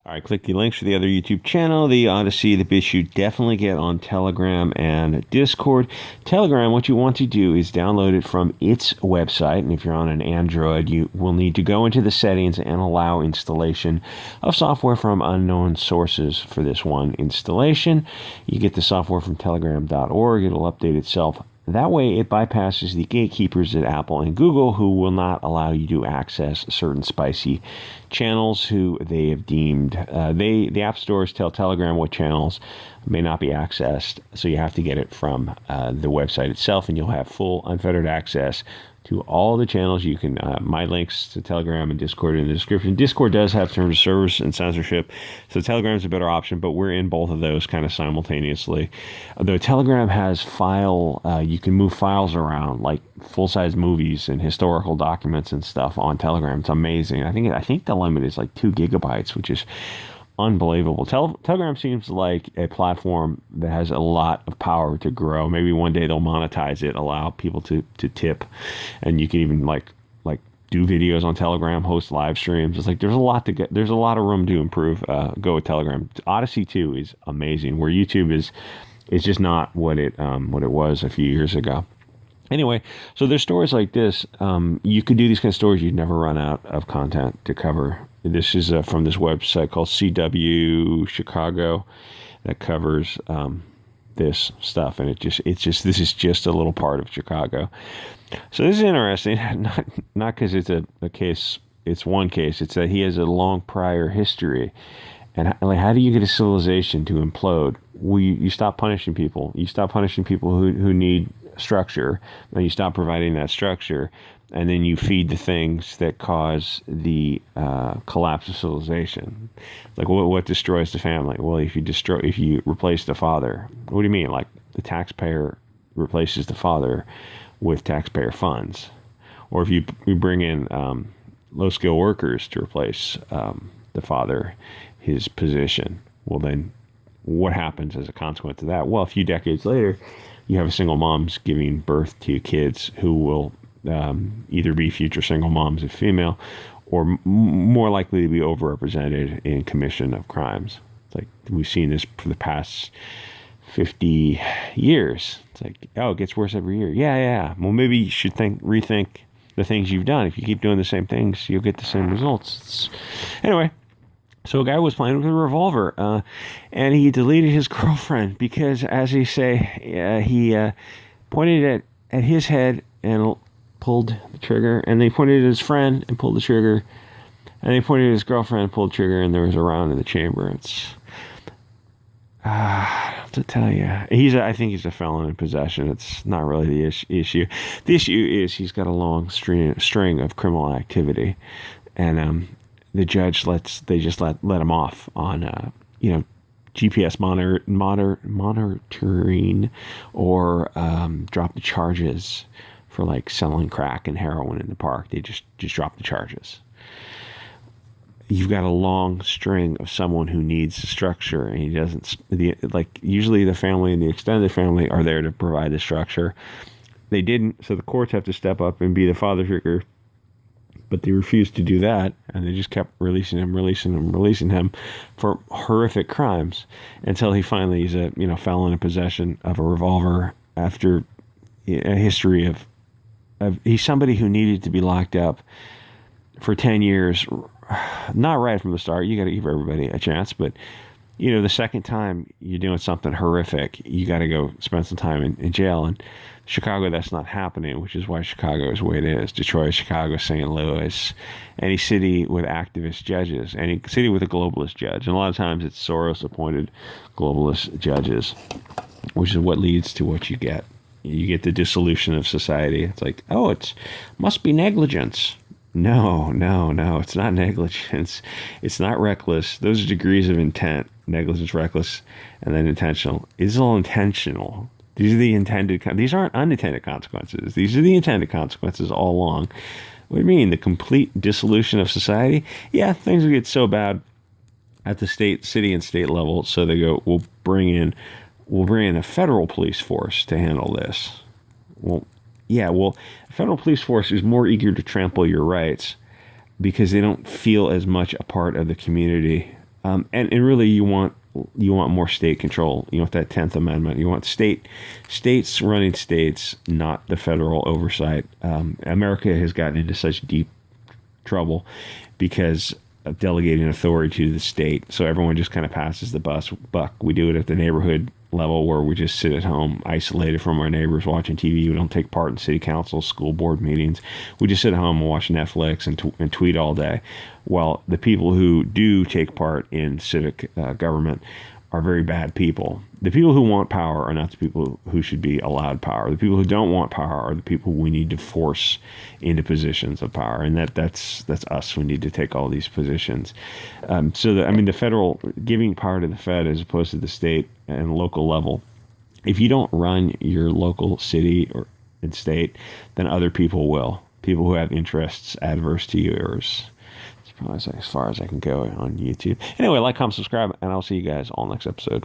All right, click the links for the other YouTube channel, the Odysee, the Bit Chute. Definitely get on Telegram and Discord. Telegram, what you want to do is download it from its website. And if you're on an Android, you will need to go into the settings and allow installation of software from unknown sources for this one installation. You get the software from telegram.org. It'll update itself. That way, it bypasses the gatekeepers at Apple and Google, who will not allow you to access certain spicy channels who they have deemed. The app stores tell Telegram what channels may not be accessed, so you have to get it from the website itself, and you'll have full, unfettered access to all the channels. You can, my links to Telegram and Discord in the description. Discord does have terms of service and censorship, so Telegram's a better option, but we're in both of those kind of simultaneously. Though Telegram has you can move files around, like full-size movies and historical documents and stuff on Telegram. It's amazing. I think the limit is like 2 gigabytes, which is unbelievable. Telegram seems like a platform that has a lot of power to grow. Maybe one day they'll monetize it, allow people to tip, and you can even like do videos on Telegram, host live streams. It's like there's a lot to get. There's a lot of room to improve. Go with Telegram. Odysee too is amazing. Where YouTube is just not what it was a few years ago. Anyway, so there's stories like this. You could do these kind of stories. You'd never run out of content to cover. This is from this website called CW Chicago that covers this stuff, and this is just a little part of Chicago. So this is interesting, not because it's a case. It's one case. It's that he has a long prior history, and like, how do you get a civilization to implode? Well, you stop punishing people. You stop punishing people who need structure, and you stop providing that structure, and then you feed the things that cause the collapse of civilization. Like what destroys the family? Well, if you replace the father, what do you mean? Like the taxpayer replaces the father with taxpayer funds, or if you bring in low skill workers to replace the father, his position. Well, then what happens as a consequence of that? Well, a few decades later, you have a single moms giving birth to kids who will either be future single moms if female, or more likely to be overrepresented in commission of crimes. It's like we've seen this for the past 50 years. It's like, oh, it gets worse every year. Yeah. Well, maybe you should rethink the things you've done. If you keep doing the same things, you'll get the same results. Anyway. So a guy was playing with a revolver, and he deleted his girlfriend because, as he say, he pointed it at his head and pulled the trigger, and they pointed at his friend and pulled the trigger, and they pointed at his girlfriend and pulled the trigger, and there was a round in the chamber. It's to tell you, I think he's a felon in possession. It's not really the issue. The issue is he's got a long string of criminal activity, and the judge let him off on GPS monitoring, or drop the charges for like selling crack and heroin in the park. They just drop the charges. You've got a long string of someone who needs structure, and he doesn't. Usually the family and the extended family are there to provide the structure. They didn't, so the courts have to step up and be the father figure. But they refused to do that, and they just kept releasing him for horrific crimes until he finally is a felon in possession of a revolver after a history of he's somebody who needed to be locked up for 10 years, not right from the start. You got to give everybody a chance, but the second time you're doing something horrific, you got to go spend some time in jail. And Chicago, that's not happening, which is why Chicago is the way it is. Detroit, Chicago, St. Louis, any city with activist judges, any city with a globalist judge. And a lot of times it's Soros-appointed globalist judges, which is what leads to what you get. You get the dissolution of society. It's like, oh, it must be negligence. No, it's not negligence. It's not reckless. Those are degrees of intent. Negligence, reckless, and then intentional. It's all intentional. These are the intended. These aren't unintended consequences. These are the intended consequences all along. What do you mean? The complete dissolution of society? Yeah, things will get so bad at the city and state level. So they go, we'll bring in a federal police force to handle this. Well, the federal police force is more eager to trample your rights because they don't feel as much a part of the community And really, you want more state control. You want that 10th Amendment. You want states running states, not the federal oversight. America has gotten into such deep trouble because of delegating authority to the state. So everyone just kind of passes the buck. We do it at the neighborhood level where we just sit at home isolated from our neighbors watching TV. We don't take part in city council, school board meetings. We just sit at home and watch Netflix and tweet all day. While the people who do take part in civic government are very bad people. The people who want power are not the people who should be allowed power. The people who don't want power are the people we need to force into positions of power, and that's us. We need to take all these positions. The federal giving power to the Fed as opposed to the state and local level. If you don't run your local city or and state, then other people will. People who have interests adverse to yours. As far as I can go on YouTube. Anyway, like, comment, subscribe, and I'll see you guys all next episode.